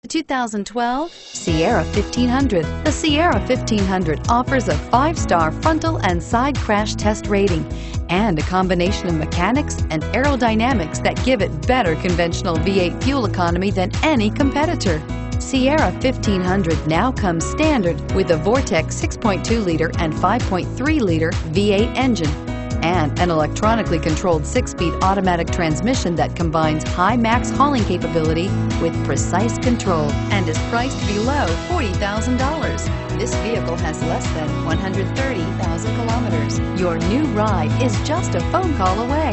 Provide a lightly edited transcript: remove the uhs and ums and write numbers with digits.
2012 Sierra 1500. The Sierra 1500 offers a 5-star frontal and side crash test rating and a combination of mechanics and aerodynamics that give it better conventional V8 fuel economy than any competitor. Sierra 1500 now comes standard with a Vortec 6.2-liter and 5.3-liter V8 engine and an electronically controlled 6-speed automatic transmission that combines high max hauling capability with precise control and is priced below $40,000. This vehicle has less than 130,000 kilometers. Your new ride is just a phone call away.